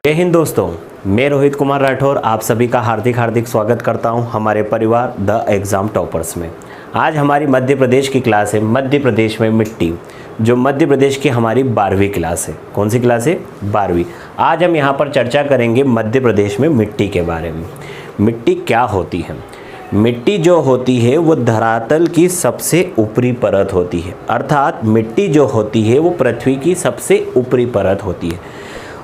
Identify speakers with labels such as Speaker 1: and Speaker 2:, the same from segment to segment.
Speaker 1: जय हिंद दोस्तों, मैं रोहित कुमार राठौर आप सभी का हार्दिक स्वागत करता हूं हमारे परिवार द एग्ज़ाम टॉपर्स में। आज हमारी मध्य प्रदेश की क्लास है मध्य प्रदेश में मिट्टी, जो मध्य प्रदेश की हमारी 12वीं क्लास है। कौन सी क्लास है? 12वीं। आज हम यहां पर चर्चा करेंगे मध्य प्रदेश में मिट्टी के बारे में। मिट्टी क्या होती है? मिट्टी जो होती है वो धरातल की सबसे ऊपरी परत होती है, अर्थात मिट्टी जो होती है वो पृथ्वी की सबसे ऊपरी परत होती है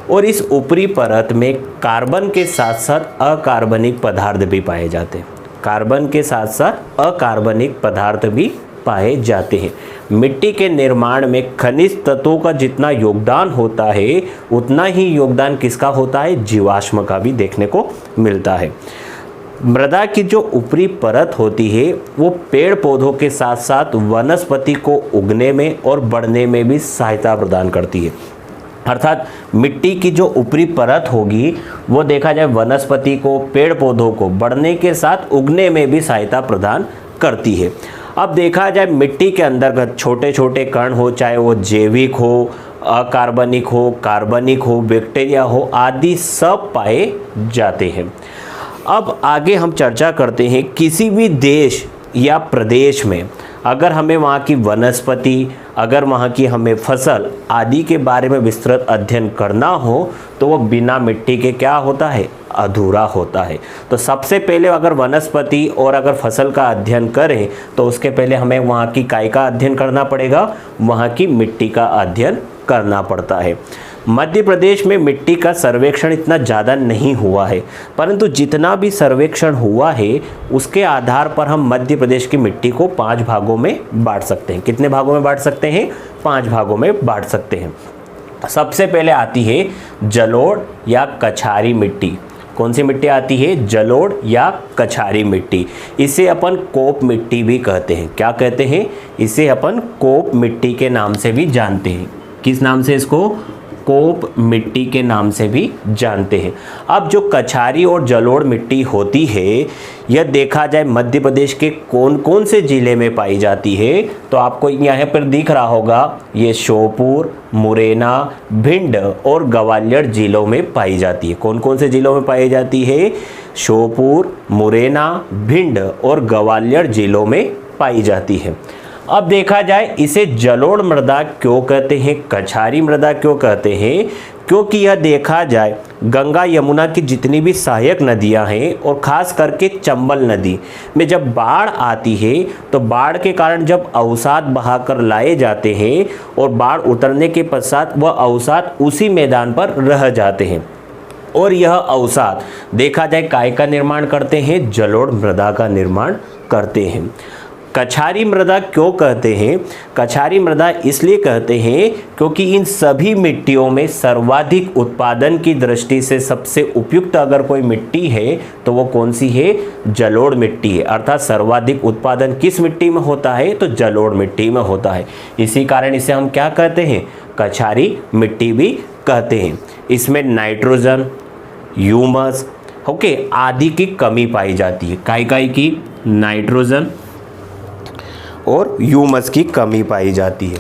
Speaker 1: और इस ऊपरी परत में कार्बन के साथ साथ अकार्बनिक पदार्थ भी पाए जाते हैं। कार्बन के साथ साथ अकार्बनिक पदार्थ भी पाए जाते हैं। मिट्टी के निर्माण में खनिज तत्वों का जितना योगदान होता है उतना ही योगदान किसका होता है? जीवाश्म का भी देखने को मिलता है। मृदा की जो ऊपरी परत होती है वो पेड़ पौधों के साथ साथ वनस्पति को उगने में और बढ़ने में भी सहायता प्रदान करती है। अर्थात मिट्टी की जो ऊपरी परत होगी वो देखा जाए वनस्पति को, पेड़ पौधों को बढ़ने के साथ उगने में भी सहायता प्रदान करती है। अब देखा जाए मिट्टी के अंतर्गत छोटे छोटे कण हो, चाहे वो जैविक हो, अकार्बनिक हो, कार्बनिक हो, बैक्टीरिया हो, आदि सब पाए जाते हैं। अब आगे हम चर्चा करते हैं किसी भी देश या प्रदेश में अगर हमें वहाँ की वनस्पति, अगर वहाँ की हमें फसल आदि के बारे में विस्तृत अध्ययन करना हो तो वो बिना मिट्टी के क्या होता है? अधूरा होता है। तो सबसे पहले अगर वनस्पति और अगर फसल का अध्ययन करें तो उसके पहले हमें वहाँ की काय का अध्ययन करना पड़ेगा, वहाँ की मिट्टी का अध्ययन करना पड़ता है। मध्य प्रदेश में मिट्टी का सर्वेक्षण इतना ज़्यादा नहीं हुआ है, परंतु जितना भी सर्वेक्षण हुआ है उसके आधार पर हम मध्य प्रदेश की मिट्टी को 5 भागों में बांट सकते हैं। कितने भागों में बांट सकते हैं? 5 भागों में बांट सकते हैं। सबसे पहले आती है जलोढ़ या कछारी मिट्टी। कौन सी मिट्टी आती है? जलोढ़ या कछारी मिट्टी। इसे अपन कोप मिट्टी भी कहते हैं। क्या कहते हैं? इसे अपन कोप मिट्टी के नाम से भी जानते हैं। किस नाम से? इसको कोप मिट्टी के नाम से भी जानते हैं। अब जो कछारी और जलोढ़ मिट्टी होती है यह देखा जाए मध्य प्रदेश के कौन कौन से ज़िले में पाई जाती है तो आपको यहाँ पर दिख रहा होगा, ये श्योपुर, मुरैना, भिंड और ग्वालियर ज़िलों में पाई जाती है। कौन कौन से ज़िलों में पाई जाती है? श्योपुर, मुरैना, भिंड और ग्वालियर ज़िलों में पाई जाती है। अब देखा जाए इसे जलोढ़ मृदा क्यों कहते हैं, कछारी मृदा क्यों कहते हैं? क्योंकि यह देखा जाए गंगा यमुना की जितनी भी सहायक नदियां हैं और ख़ास करके चंबल नदी में जब बाढ़ आती है तो बाढ़ के कारण जब अवसाद बहाकर लाए जाते हैं और बाढ़ उतरने के पश्चात वह अवसाद उसी मैदान पर रह जाते हैं और यह अवसाद देखा जाए काय का निर्माण करते हैं? जलोढ़ मृदा का निर्माण करते हैं। कछारी मृदा क्यों कहते हैं? कछारी मृदा इसलिए कहते हैं क्योंकि इन सभी मिट्टियों में सर्वाधिक उत्पादन की दृष्टि से सबसे उपयुक्त अगर कोई मिट्टी है तो वो कौन सी है? जलोढ़ मिट्टी है। अर्थात सर्वाधिक उत्पादन किस मिट्टी में होता है? तो जलोढ़ मिट्टी में होता है। इसी कारण इसे हम क्या कहते हैं? कछारी मिट्टी भी कहते हैं। इसमें नाइट्रोजन, ह्यूमस आदि की कमी पाई जाती है। काय की? नाइट्रोजन और ह्यूमस की कमी पाई जाती है।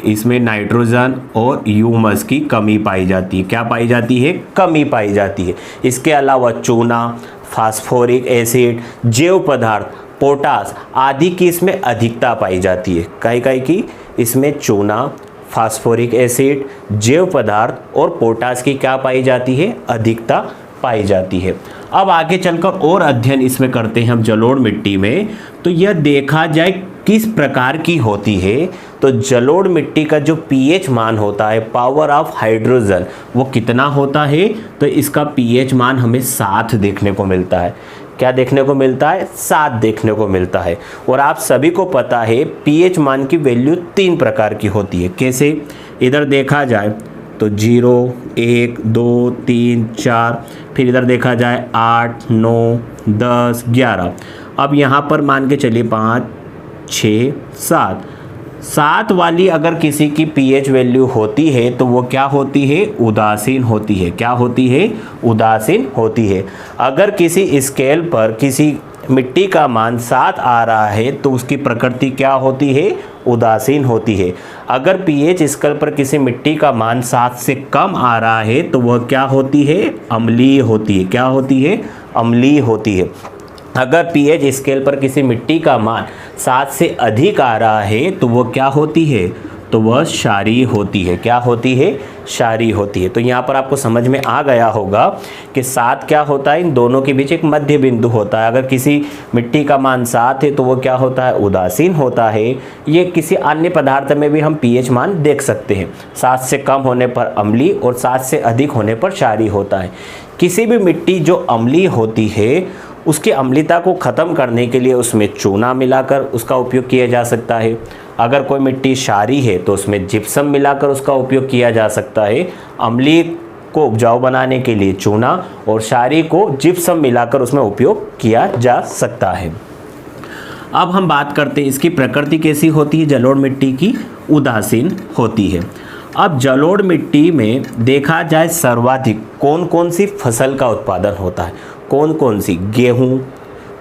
Speaker 1: इसमें नाइट्रोजन और ह्यूमस की कमी पाई जाती है। क्या पाई जाती है? कमी पाई जाती है। इसके अलावा चूना, फास्फोरिक एसिड, जैव पदार्थ, पोटास आदि की इसमें अधिकता पाई जाती है। काय की? इसमें चूना, फास्फोरिक एसिड, जैव पदार्थ और पोटास की क्या पाई जाती है? अधिकता पाई जाती है। अब आगे चलकर और अध्ययन इसमें करते हैं हम जलोढ़ मिट्टी में, तो यह देखा जाए किस प्रकार की होती है। तो जलोढ़ मिट्टी का जो पीएच मान होता है, पावर ऑफ हाइड्रोजन, वो कितना होता है? तो इसका पीएच मान हमें 7 देखने को मिलता है। क्या देखने को मिलता है? 7 देखने को मिलता है। और आप सभी को पता है पीएच मान की वैल्यू 3 प्रकार की होती है। कैसे? इधर देखा जाए तो 0, 1, 2, 3, 4, फिर इधर देखा जाए 8, 9, 10, 11। अब यहाँ पर मान के चलिए 5, 6, 7। 7 वाली अगर किसी की पीएच वैल्यू होती है तो वो क्या होती है? उदासीन होती है। क्या होती है? उदासीन होती है। अगर किसी स्केल पर किसी मिट्टी का मान 7 आ रहा है तो उसकी प्रकृति क्या होती है, उदासीन होती है। अगर पीएच स्केल पर किसी मिट्टी का मान 7 से कम आ रहा है तो वह क्या होती है, अम्लीय होती है। क्या होती है, अम्लीय होती है। अगर पीएच स्केल पर किसी मिट्टी का मान 7 से अधिक आ रहा है तो वह क्या होती है, तो वह क्षारीय होती है। क्या होती है, क्षारीय होती है। तो यहाँ पर आपको समझ में आ गया होगा कि 7 क्या होता है, इन दोनों के बीच एक मध्य बिंदु होता है। अगर किसी मिट्टी का मान 7 है तो वो क्या होता है, उदासीन होता है। ये किसी अन्य पदार्थ में भी हम पीएच मान देख सकते हैं। 7 से कम होने पर अम्लीय और 7 से अधिक होने पर क्षारीय होता है। किसी भी मिट्टी जो अम्लीय होती है उसकी अम्लता को ख़त्म करने के लिए उसमें चूना मिलाकर उसका उपयोग किया जा सकता है। अगर कोई मिट्टी क्षारीय है तो उसमें जिप्सम मिलाकर उसका उपयोग किया जा सकता है। अम्लीय को उपजाऊ बनाने के लिए चूना और क्षारीय को जिप्सम मिलाकर उसमें उपयोग किया जा सकता है। अब हम बात करते हैं इसकी प्रकृति कैसी होती है, जलोढ़ मिट्टी की उदासीन होती है। अब जलोढ़ मिट्टी में देखा जाए सर्वाधिक कौन कौन सी फसल का उत्पादन होता है, कौन कौन सी, गेहूँ,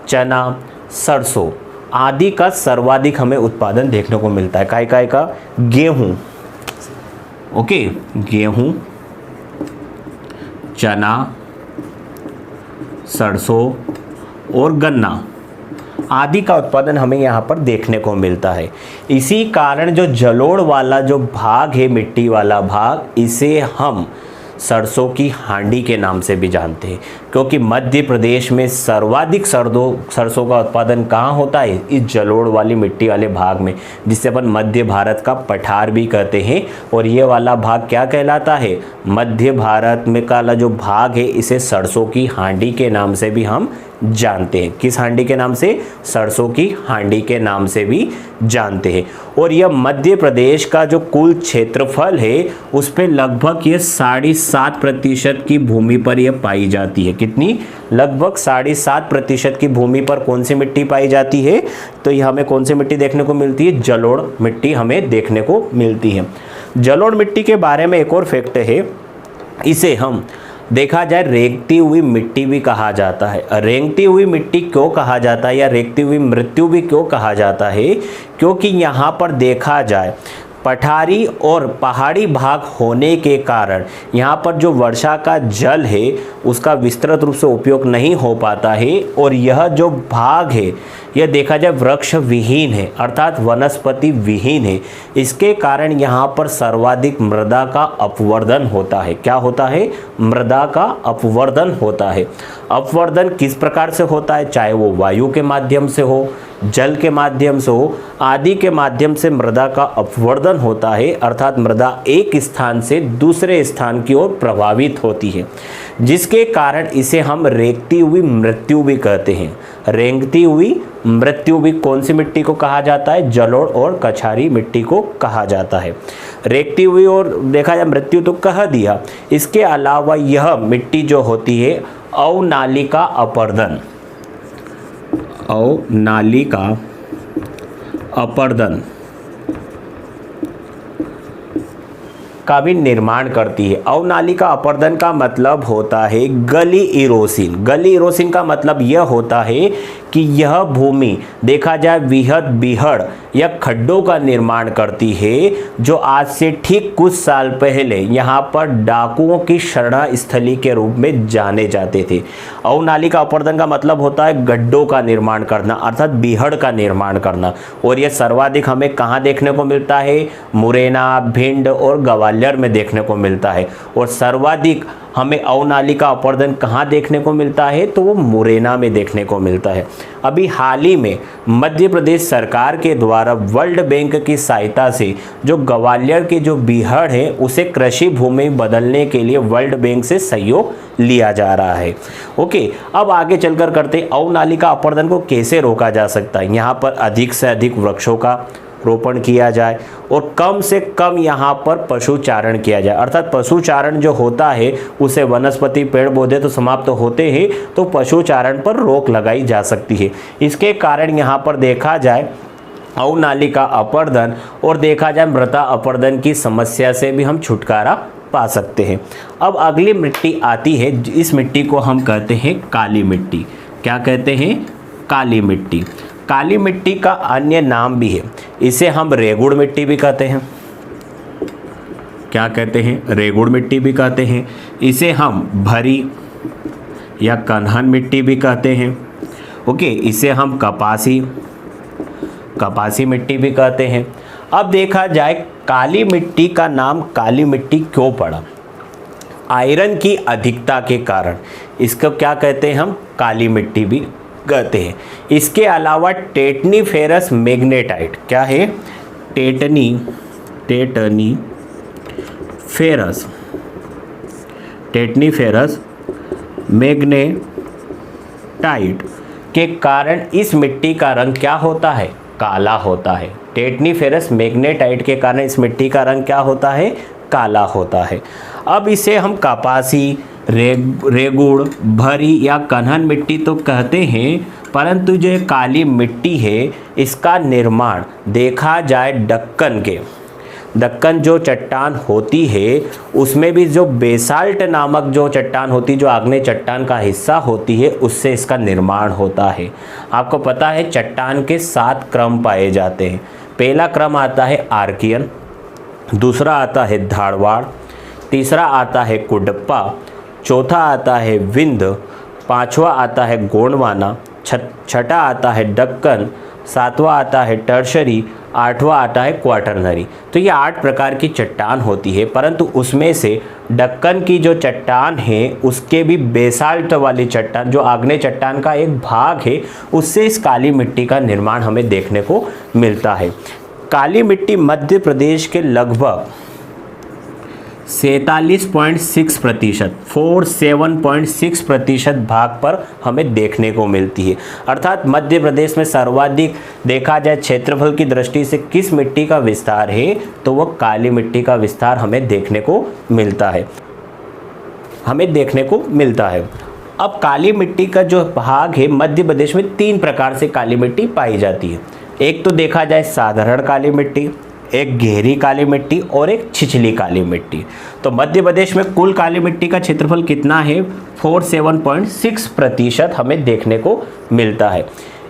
Speaker 1: चना, सरसों आदि का सर्वाधिक हमें उत्पादन देखने को मिलता है। काय का, गेहूँ, ओके, गेहूँ, चना, सरसों और गन्ना आदि का उत्पादन हमें यहाँ पर देखने को मिलता है। इसी कारण जो जलोढ़ वाला जो भाग है, मिट्टी वाला भाग, इसे हम सरसों की हांडी के नाम से भी जानते हैं, क्योंकि मध्य प्रदेश में सर्वाधिक सरसों का उत्पादन कहाँ होता है, इस जलोढ़ वाली मिट्टी वाले भाग में, जिसे अपन मध्य भारत का पठार भी कहते हैं। और ये वाला भाग क्या कहलाता है, मध्य भारत में का जो भाग है इसे सरसों की हांडी के नाम से भी हम जानते हैं। किस हांडी के नाम से, सरसों की हांडी के नाम से भी जानते हैं। और यह मध्य प्रदेश का जो कुल क्षेत्रफल है उस पे लगभग ये 7.5% की भूमि पर यह पाई जाती है। कितनी, लगभग 7.5% की भूमि पर कौन सी मिट्टी पाई जाती है, तो यह हमें कौन सी मिट्टी देखने को मिलती है, जलोढ़ मिट्टी हमें देखने को मिलती है। जलोढ़ मिट्टी के बारे में एक और फैक्ट है, इसे हम देखा जाए रेंगती हुई मिट्टी भी कहा जाता है। रेंगती हुई मिट्टी क्यों कहा जाता है या रेंगती हुई मृत्यु भी क्यों कहा जाता है, क्योंकि यहाँ पर देखा जाए पठारी और पहाड़ी भाग होने के कारण यहाँ पर जो वर्षा का जल है उसका विस्तृत रूप से उपयोग नहीं हो पाता है। और यह जो भाग है यह देखा जाए वृक्ष विहीन है, अर्थात वनस्पति विहीन है। इसके कारण यहाँ पर सर्वाधिक मृदा का अपवर्धन होता है। क्या होता है, मृदा का अपवर्धन होता है। अपवर्धन किस प्रकार से होता है, चाहे वो वायु के माध्यम से हो, जल के माध्यम से हो, आदि के माध्यम से मृदा का अपवर्धन होता है, अर्थात मृदा एक स्थान से दूसरे स्थान की ओर प्रभावित होती है, जिसके कारण इसे हम रेंगती हुई मृत्यु भी कहते हैं। रेंगती हुई मृत्यु भी कौन सी मिट्टी को कहा जाता है, जलोढ़ और कछारी मिट्टी को कहा जाता है। रेंगती हुई और देखा जाए मृत्यु तो कह दिया। इसके अलावा यह मिट्टी जो होती है अवनालिका अपरदन, अवनालिका अपरदन का भी निर्माण करती है। अवनालिका अपरदन का मतलब होता है गली इरोसिन। गली इरोसिन का मतलब यह होता है कि यह भूमि देखा जाए विहद बिहड़ या खड्डों का निर्माण करती है, जो आज से ठीक कुछ साल पहले यहाँ पर डाकुओं की शरणस्थली के रूप में जाने जाते थे। अवनालिका अपरदन का मतलब होता है गड्ढों का निर्माण करना, अर्थात बिहड़ का निर्माण करना। और यह सर्वाधिक हमें कहाँ देखने को मिलता है, मुरैना, भिंड और ग्वालियर में देखने को मिलता है। और सर्वाधिक हमें अवनालिका अपरदन कहाँ देखने को मिलता है, तो वो मुरैना में देखने को मिलता है। अभी हाल ही में मध्य प्रदेश सरकार के द्वारा वर्ल्ड बैंक की सहायता से जो ग्वालियर के जो बिहड़ है उसे कृषि भूमि बदलने के लिए वर्ल्ड बैंक से सहयोग लिया जा रहा है। ओके, अब आगे चलकर करते अवनालिका अपरदन को कैसे रोका जा सकता है। यहाँ पर अधिक से अधिक वृक्षों का रोपण किया जाए और कम से कम यहाँ पर पशुचारण किया जाए, अर्थात पशुचारण जो होता है उसे वनस्पति पेड़ पौधे तो समाप्त होते हैं, तो पशुचारण पर रोक लगाई जा सकती है। इसके कारण यहाँ पर देखा जाए अवनालिका अपरदन और देखा जाए मृदा अपरदन की समस्या से भी हम छुटकारा पा सकते हैं। अब अगली मिट्टी आती है, इस मिट्टी को हम कहते हैं काली मिट्टी। क्या कहते हैं, काली मिट्टी। काली मिट्टी का अन्य नाम भी है, इसे हम रेगुड़ मिट्टी भी कहते हैं। क्या कहते हैं? रेगुड़ मिट्टी भी कहते हैं। इसे हम भरी या कन्हन मिट्टी भी कहते हैं। ओके, इसे हम कपासी मिट्टी भी कहते हैं। अब देखा जाए काली मिट्टी का नाम काली मिट्टी क्यों पड़ा? आयरन की अधिकता के कारण इसको क्या कहते हैं? हम काली मिट्टी भी कहते हैं। इसके अलावा टेटनीफेरस मैग्नेटाइट, क्या है? टेटनीफेरस मैग्नेटाइट के कारण इस मिट्टी का रंग क्या होता है? काला होता है। टेटनीफेरस मैग्नेटाइट के कारण इस मिट्टी का रंग क्या होता है? काला होता है। अब इसे हम कपासी, रेगुड़, भरी या कन्हन मिट्टी तो कहते हैं, परंतु जो काली मिट्टी है इसका निर्माण देखा जाए दक्कन जो चट्टान होती है उसमें भी जो बेसाल्ट नामक जो चट्टान होती है, जो आग्नेय चट्टान का हिस्सा होती है, उससे इसका निर्माण होता है। आपको पता है चट्टान के 7 क्रम पाए जाते हैं। पहला क्रम आता है आर्कियन, दूसरा आता है धारवाड़, तीसरा आता है कुडप्पा, चौथा आता है विंध, पांचवा आता है गोंडवाना, छठा आता है दक्कन, सातवां आता है टर्शरी, आठवां आता है क्वाटरनरी। तो ये 8 प्रकार की चट्टान होती है, परंतु उसमें से दक्कन की जो चट्टान है उसके भी बेसाल्ट वाली चट्टान, जो आग्नेय चट्टान का एक भाग है, उससे इस काली मिट्टी का निर्माण हमें देखने को मिलता है। काली मिट्टी मध्य प्रदेश के लगभग 47.6% भाग पर हमें देखने को मिलती है। अर्थात मध्य प्रदेश में सर्वाधिक देखा जाए क्षेत्रफल की दृष्टि से किस मिट्टी का विस्तार है, तो वह काली मिट्टी का विस्तार हमें देखने को मिलता है। अब काली मिट्टी का जो भाग है, मध्य प्रदेश में 3 प्रकार से काली मिट्टी पाई जाती है। एक तो देखा जाए साधारण काली मिट्टी, एक गहरी काली मिट्टी और एक छिछली काली मिट्टी। तो मध्य प्रदेश में कुल काली मिट्टी का क्षेत्रफल कितना है? 47.6% हमें देखने को मिलता है।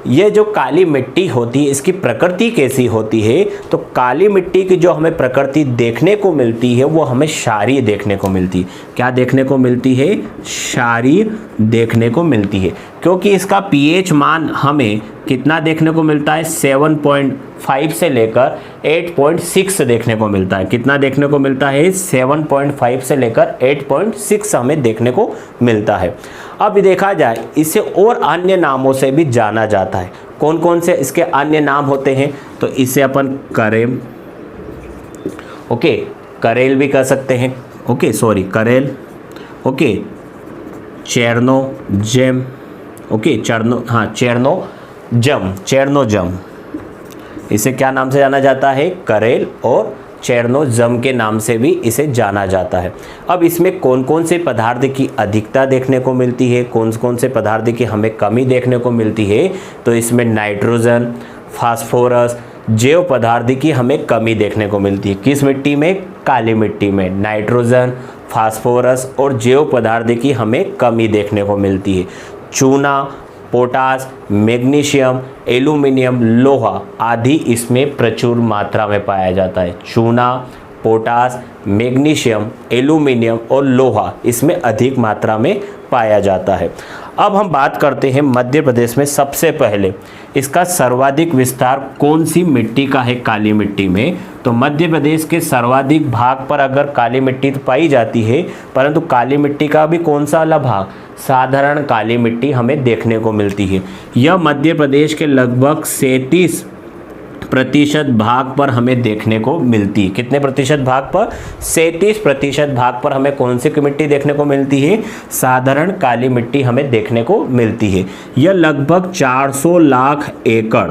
Speaker 1: ये जो काली मिट्टी होती है इसकी प्रकृति कैसी होती है? तो काली मिट्टी की जो हमें प्रकृति देखने को मिलती है वो हमें क्षारीय देखने को मिलती है। क्या देखने को मिलती है? क्षारीय देखने को मिलती है, क्योंकि इसका pH मान हमें कितना देखने को मिलता है? 7.5 से लेकर 8.6 देखने को मिलता है। कितना देखने को मिलता है? 7.5 से लेकर 8.6 हमें देखने को मिलता है। अब देखा जाए इसे और अन्य नामों से भी जाना जाता है। कौन कौन से इसके अन्य नाम होते हैं? तो इसे अपन करेल, करेल भी कह सकते हैं। करेल, चेरनोजम, चेरनोजम, इसे क्या नाम से जाना जाता है? करेल और चेरनोजम के नाम से भी इसे जाना जाता है। अब इसमें कौन कौन से पदार्थ की अधिकता देखने को मिलती है, कौन कौन से पदार्थ की हमें कमी देखने को मिलती है? तो इसमें नाइट्रोजन, फास्फोरस, जैव पदार्थ की हमें कमी देखने को मिलती है। किस मिट्टी में? काली मिट्टी में नाइट्रोजन, फास्फोरस और जैव पदार्थ की हमें कमी देखने को मिलती है। चूना, पोटास, मैग्नीशियम, एल्यूमिनियम, लोहा आदि इसमें प्रचुर मात्रा में पाया जाता है। चूना, पोटास, मैग्नीशियम, एल्यूमिनियम और लोहा इसमें अधिक मात्रा में पाया जाता है। अब हम बात करते हैं मध्य प्रदेश में सबसे पहले इसका सर्वाधिक विस्तार कौन सी मिट्टी का है? काली मिट्टी में। तो मध्य प्रदेश के सर्वाधिक भाग पर अगर काली मिट्टी तो पाई जाती है, परंतु काली मिट्टी का भी कौन सा वाला भाग? साधारण काली मिट्टी हमें देखने को मिलती है। यह मध्य प्रदेश के लगभग 37% भाग पर हमें देखने को मिलती है। कितने प्रतिशत भाग पर? 37% भाग पर हमें कौन सी मिट्टी देखने को मिलती है? साधारण काली मिट्टी हमें देखने को मिलती है। यह लगभग 400 लाख एकड़,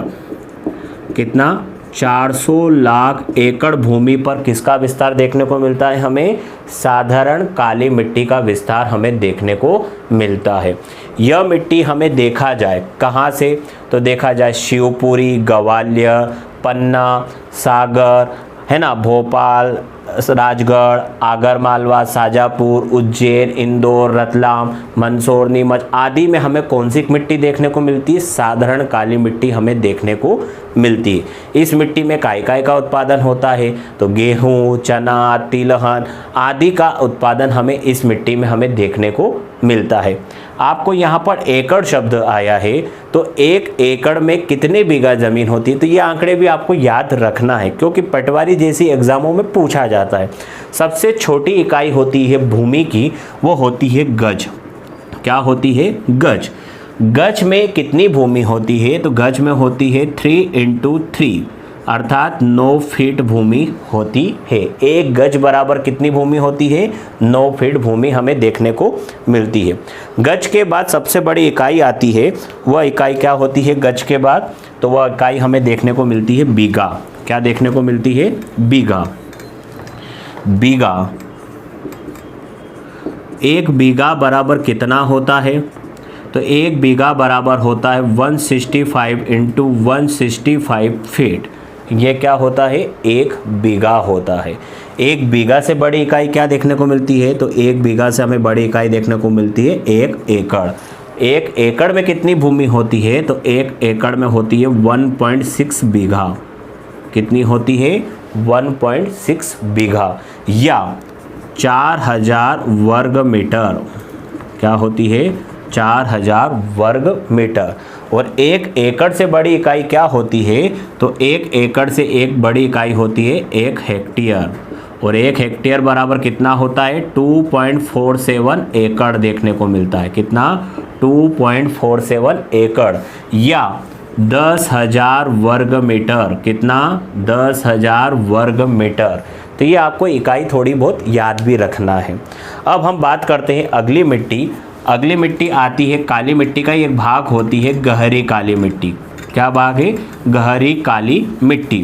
Speaker 1: कितना? 400 लाख एकड़ भूमि पर किसका विस्तार देखने को मिलता है? हमें साधारण काली मिट्टी का विस्तार हमें देखने को मिलता है। यह मिट्टी हमें देखा जाए कहाँ से? तो देखा जाए शिवपुरी, ग्वालियर, पन्ना, सागर, है ना, भोपाल, राजगढ़, आगरमालवा, शाजापुर, उज्जैन, इंदौर, रतलाम, मंदसौर, नीमच आदि में हमें कौन सी मिट्टी देखने को मिलती है? साधारण काली मिट्टी हमें देखने को मिलती है। इस मिट्टी में काय काय का उत्पादन होता है? तो गेहूँ, चना, तिलहन आदि का उत्पादन हमें इस मिट्टी में हमें देखने को मिलता है। आपको यहाँ पर एकड़ शब्द आया है, तो 1 एकड़ में कितने बीघा ज़मीन होती है? तो ये आंकड़े भी आपको याद रखना है, क्योंकि पटवारी जैसी एग्जामों में पूछा जाता है। सबसे छोटी इकाई होती है भूमि की, वो होती है गज। क्या होती है? गज। गज में कितनी भूमि होती है? तो गज में होती है 3 × 3 अर्थात 9 फीट भूमि होती है। 1 गज बराबर कितनी भूमि होती है? 9 फीट भूमि हमें देखने को मिलती है। गज के बाद सबसे बड़ी इकाई आती है, वह इकाई क्या होती है गज के बाद? तो वह इकाई हमें देखने को मिलती है बीघा। क्या देखने को मिलती है? बीघा। बीघा, 1 बीघा बराबर कितना होता है? तो 1 बीघा बराबर होता है 165 × 165 फीट। ये क्या होता है? 1 बीघा होता है। 1 बीघा से बड़ी इकाई क्या देखने को मिलती है? तो 1 बीघा से हमें बड़ी इकाई देखने को मिलती है 1 एकड़। 1 एकड़ में कितनी भूमि होती है? तो 1 एकड़ में होती है 1.6 बीघा। कितनी होती है? 1.6 बीघा या 4000 वर्ग मीटर। क्या होती है? 4000 वर्ग मीटर। और 1 एकड़ से बड़ी इकाई क्या होती है? तो 1 एकड़ से एक बड़ी इकाई होती है 1 हेक्टेयर। और 1 हेक्टेयर बराबर कितना होता है? 2.47 एकड़ देखने को मिलता है। कितना? 2.47 एकड़ या 10,000 वर्ग मीटर। कितना? 10,000 वर्ग मीटर। तो ये आपको इकाई थोड़ी बहुत याद भी रखना है। अब हम बात करते हैं अगली मिट्टी। अगली मिट्टी आती है काली मिट्टी का एक भाग होती है गहरी काली मिट्टी। क्या भाग है? गहरी काली मिट्टी।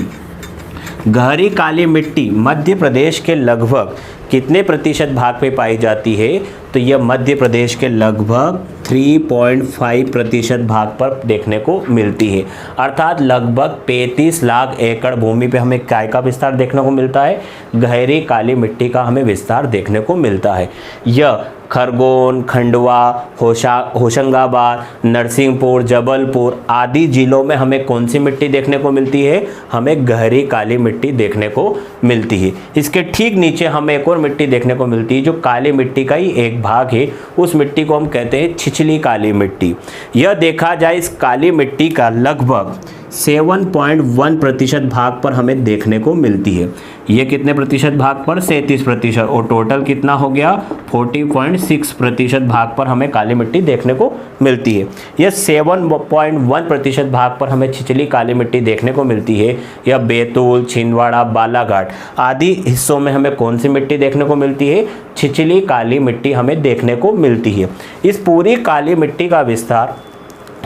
Speaker 1: गहरी काली मिट्टी मध्य प्रदेश के लगभग कितने प्रतिशत भाग पे पाई जाती है? तो यह मध्य प्रदेश के लगभग 3.5% भाग पर देखने को मिलती है। अर्थात लगभग 35 लाख एकड़ भूमि पे हमें काय का विस्तार देखने को मिलता है? गहरी काली मिट्टी का हमें विस्तार देखने को मिलता है। यह खरगोन, खंडवा, होशंगाबाद, नरसिंहपुर, जबलपुर आदि जिलों में हमें कौन सी मिट्टी देखने को मिलती है? हमें गहरी काली मिट्टी देखने को मिलती है। इसके ठीक नीचे हमें एक और मिट्टी देखने को मिलती है जो काली मिट्टी का ही एक भाग है। उस मिट्टी को हम कहते हैं छिछली काली मिट्टी। यह देखा जाए इस काली मिट्टी का लगभग 7.1% भाग पर हमें देखने को मिलती है। ये कितने प्रतिशत भाग पर? 37%। और टोटल कितना हो गया? 40.6% भाग पर हमें काली मिट्टी देखने को मिलती है। यह 7.1% भाग पर हमें छिछली काली मिट्टी देखने को मिलती है। यह बैतूल, छिंदवाड़ा, बालाघाट आदि हिस्सों में हमें कौन सी मिट्टी देखने को मिलती है? छिछली काली मिट्टी हमें देखने को मिलती है। इस पूरी काली मिट्टी का विस्तार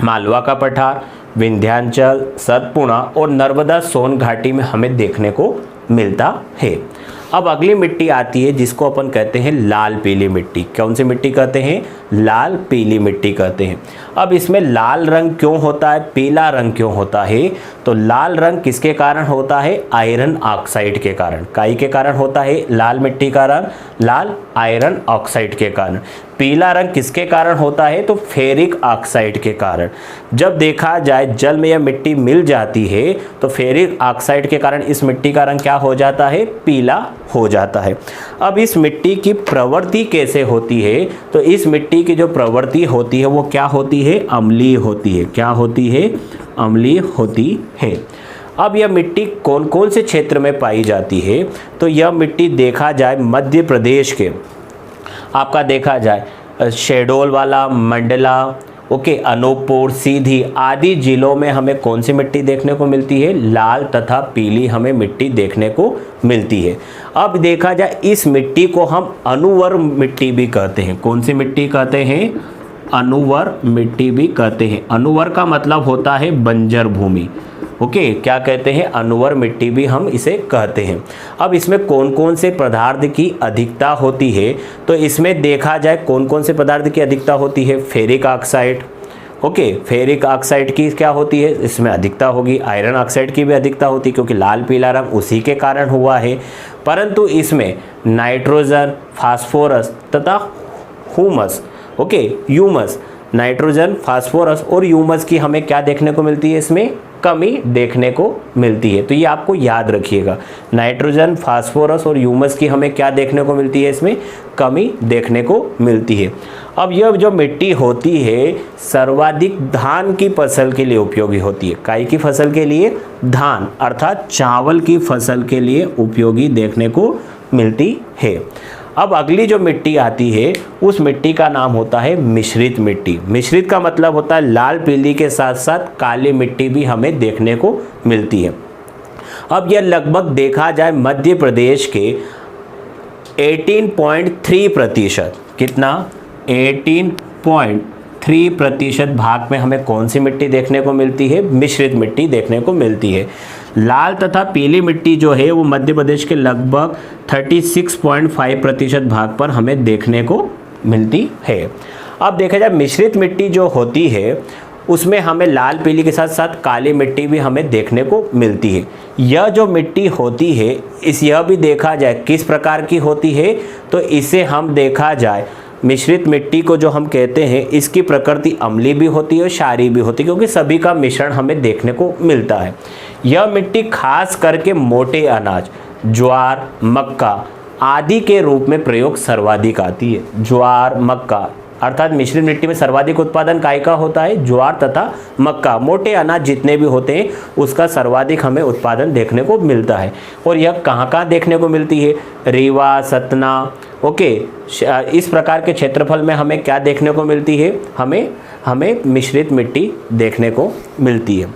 Speaker 1: मालवा का पठार, विंध्याचल, सतपुड़ा और नर्मदा सोन घाटी में हमें देखने को मिलता है। अब अगली मिट्टी आती है जिसको अपन कहते हैं लाल पीली मिट्टी। कौन सी मिट्टी कहते हैं? लाल पीली मिट्टी कहते हैं। अब इसमें लाल रंग क्यों होता है, पीला रंग क्यों होता है? तो लाल रंग किसके कारण होता है? आयरन ऑक्साइड के कारण। काई के कारण होता है लाल मिट्टी का रंग? लाल आयरन ऑक्साइड के कारण। पीला रंग किसके कारण होता है? तो फेरिक ऑक्साइड के कारण। जब देखा जाए जल में यह मिट्टी मिल जाती है तो फेरिक ऑक्साइड के कारण इस मिट्टी का रंग क्या हो जाता है? पीला हो जाता है। अब इस मिट्टी की प्रवृत्ति कैसे होती है? तो इस मिट्टी की जो प्रवृत्ति होती है वो क्या होती है? अम्लीय होती है। क्या होती है? अम्लीय होती है। अब यह मिट्टी कौन कौन से क्षेत्र में पाई जाती है? तो यह मिट्टी देखा जाए मध्य प्रदेश के, आपका देखा जाए शहडोल वाला, मंडला, ओके, अनूपपुर, सीधी आदि जिलों में हमें कौन सी मिट्टी देखने को मिलती है? लाल तथा पीली हमें मिट्टी देखने को मिलती है। अब देखा जाए इस मिट्टी को हम अनुवर मिट्टी भी कहते हैं। कौन सी मिट्टी कहते हैं? अनुवर मिट्टी भी कहते हैं। अनुवर का मतलब होता है बंजर भूमि। ओके, क्या कहते हैं? अनुवर मिट्टी भी हम इसे कहते हैं। अब इसमें कौन कौन से पदार्थ की अधिकता होती है? तो इसमें देखा जाए कौन कौन से पदार्थ की अधिकता होती है? Ferric oxide, okay, ferric oxide की क्या होती है, इसमें अधिकता होगी, आयरन ऑक्साइड की भी अधिकता होती है क्योंकि लाल पीला रंग उसी के कारण हुआ है। परंतु इसमें नाइट्रोजन, फास्फोरस तथा humus, okay humus, nitrogen, phosphorus और ह्यूमस की हमें क्या देखने को मिलती है, इसमें कमी देखने को मिलती है। तो ये आपको याद रखिएगा, नाइट्रोजन, फास्फोरस और ह्यूमस की हमें क्या देखने को मिलती है, इसमें कमी देखने को मिलती है। अब यह जो मिट्टी होती है सर्वाधिक धान की फसल के लिए उपयोगी होती है। काई की फसल के लिए, धान अर्थात चावल की फसल के लिए उपयोगी देखने को मिलती है। अब अगली जो मिट्टी आती है उस मिट्टी का नाम होता है मिश्रित मिट्टी। मिश्रित का मतलब होता है लाल पीली के साथ साथ काली मिट्टी भी हमें देखने को मिलती है। अब यह लगभग देखा जाए मध्य प्रदेश के 18.3%, कितना 18.3% भाग में हमें कौन सी मिट्टी देखने को मिलती है, मिश्रित मिट्टी देखने को मिलती है। लाल तथा पीली मिट्टी जो है वो मध्य प्रदेश के लगभग 36.5% भाग पर हमें देखने को मिलती है। अब देखा जाए मिश्रित मिट्टी जो होती है उसमें हमें लाल पीली के साथ साथ काली मिट्टी भी हमें देखने को मिलती है। यह जो मिट्टी होती है यह भी देखा जाए किस प्रकार की होती है, तो इसे हम देखा जाए मिश्रित मिट्टी को जो हम कहते हैं इसकी प्रकृति अम्लीय भी होती है और क्षारीय भी होती है क्योंकि सभी का मिश्रण हमें देखने को मिलता है। यह मिट्टी खास करके मोटे अनाज, ज्वार, मक्का आदि के रूप में प्रयोग सर्वाधिक आती है। ज्वार, मक्का अर्थात मिश्रित मिट्टी में सर्वाधिक उत्पादन काय का होता है, ज्वार तथा मक्का, मोटे अनाज जितने भी होते हैं उसका सर्वाधिक हमें उत्पादन देखने को मिलता है। और यह कहाँ कहाँ देखने को मिलती है, रीवा, सतना, ओके, इस प्रकार के क्षेत्रफल में हमें क्या देखने को मिलती है, हमें मिश्रित मिट्टी देखने को मिलती है।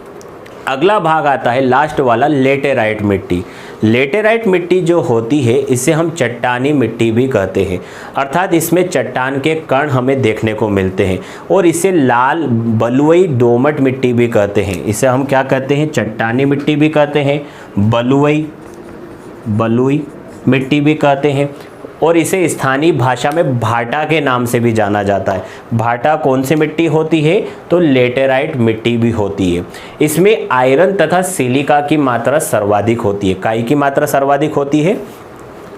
Speaker 1: अगला भाग आता है लास्ट वाला, लेटेराइट मिट्टी। लेटेराइट मिट्टी जो होती है इसे हम चट्टानी मिट्टी भी कहते हैं, अर्थात इसमें चट्टान के कण हमें देखने को मिलते हैं और इसे लाल बलुई दोमट मिट्टी भी कहते हैं। इसे हम क्या कहते हैं, चट्टानी मिट्टी भी कहते हैं, बलुई मिट्टी भी कहते हैं और इसे स्थानीय भाषा में भाटा के नाम से भी जाना जाता है। भाटा कौन सी मिट्टी होती है, तो लेटेराइट मिट्टी भी होती है। इसमें आयरन तथा सिलिका की मात्रा सर्वाधिक होती है। काई की मात्रा सर्वाधिक होती है,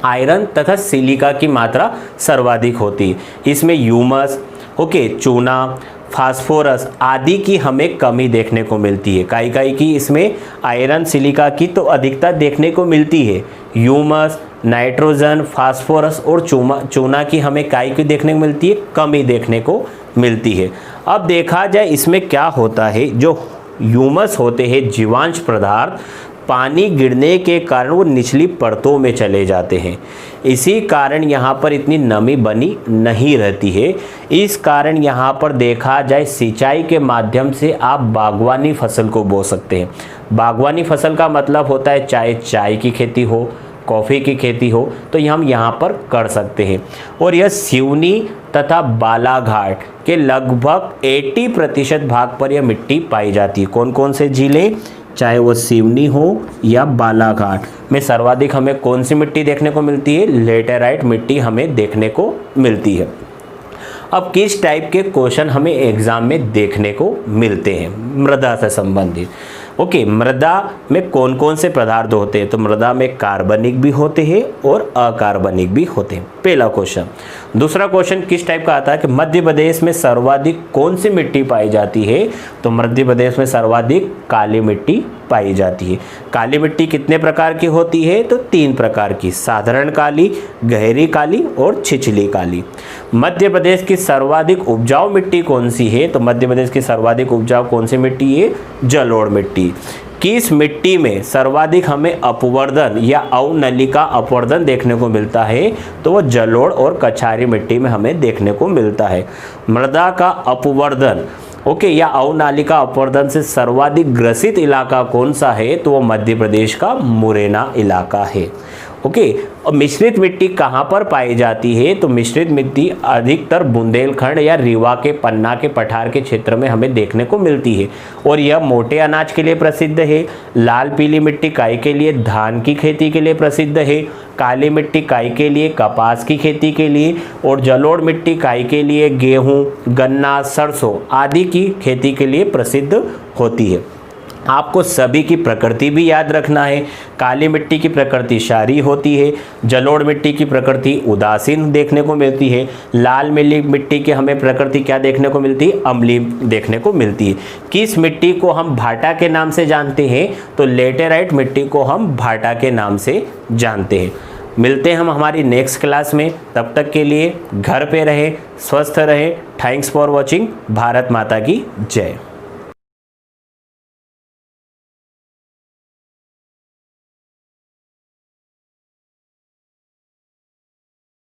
Speaker 1: आयरन तथा सिलिका की मात्रा सर्वाधिक होती है। इसमें ह्यूमस, ओके, चूना, फास्फोरस आदि की हमें कमी देखने को मिलती है। काई की इसमें आयरन, सिलिका की तो अधिकता देखने को मिलती है। ह्यूमस, नाइट्रोजन, फास्फोरस और चूना की हमें काई की देखने को मिलती है, कमी देखने को मिलती है। अब देखा जाए इसमें क्या होता है, जो ह्यूमस होते हैं जीवांश पदार्थ, पानी गिरने के कारण वो निचली परतों में चले जाते हैं। इसी कारण यहाँ पर इतनी नमी बनी नहीं रहती है। इस कारण यहाँ पर देखा जाए सिंचाई के माध्यम से आप बागवानी फसल को बो सकते हैं। बागवानी फसल का मतलब होता है चाहे चाय की खेती हो, कॉफ़ी की खेती हो, तो हम यहाँ पर कर सकते हैं। और यह सिवनी तथा बालाघाट के लगभग 80% भाग पर यह मिट्टी पाई जाती है। कौन कौन से जिले, चाहे वो सिवनी हो या बालाघाट में सर्वाधिक हमें कौन सी मिट्टी देखने को मिलती है, लेटेराइट मिट्टी हमें देखने को मिलती है। अब किस टाइप के क्वेश्चन हमें एग्जाम में देखने को मिलते हैं मृदा से संबंधित, ओके, मृदा में कौन कौन से पदार्थ होते हैं, तो मृदा में कार्बनिक भी होते हैं और अकार्बनिक भी होते हैं, पहला क्वेश्चन। दूसरा क्वेश्चन किस टाइप का आता है कि मध्य प्रदेश में सर्वाधिक कौन सी मिट्टी पाई जाती है, तो मध्य प्रदेश में सर्वाधिक काली मिट्टी पाई जाती है। काली मिट्टी कितने प्रकार की होती है, तो 3 प्रकार की, साधारण काली, गहरी काली और छिछली काली। मध्य प्रदेश की सर्वाधिक उपजाऊ मिट्टी कौन सी है, तो मध्य प्रदेश की सर्वाधिक उपजाऊ कौन सी मिट्टी है, जलोढ़ मिट्टी। किस मिट्टी में सर्वाधिक हमें अपवर्धन या अवनलिका अपवर्धन देखने को मिलता है, तो वो जलोढ़ और कछारी मिट्टी में हमें देखने को मिलता है। मृदा का अपवर्धन, ओके, या अवनालिका अपवर्धन से सर्वाधिक ग्रसित इलाका कौन सा है, तो वो मध्य प्रदेश का मुरैना इलाका है। ओके। और मिश्रित मिट्टी कहाँ पर पाई जाती है? तो मिश्रित मिट्टी अधिकतर बुंदेलखंड या रीवा के पन्ना के पठार के क्षेत्र में हमें देखने को मिलती है और यह मोटे अनाज के लिए प्रसिद्ध है। लाल पीली मिट्टी काई के लिए धान की खेती के लिए प्रसिद्ध है। काली मिट्टी काई के लिए कपास की खेती के लिए और जलोढ़ मिट्टी काई के लिए गेहूं, गन्ना, सरसों आदि की खेती के लिए प्रसिद्ध होती है। आपको सभी की प्रकृति भी याद रखना है। काली मिट्टी की प्रकृति क्षारीय होती है, जलोढ़ मिट्टी की प्रकृति उदासीन देखने को मिलती है, लाल मिट्टी की हमें प्रकृति क्या देखने को मिलती है? अम्लीय देखने को मिलती है। किस मिट्टी को हम भाटा के नाम से जानते हैं? तो लेटेराइट मिट्टी को हम भाटा के नाम से जानते हैं। मिलते हैं हम हमारी नेक्स्ट क्लास में, तब तक के लिए घर पे रहें, स्वस्थ रहें। Thanks for watching. भारत माता की जय।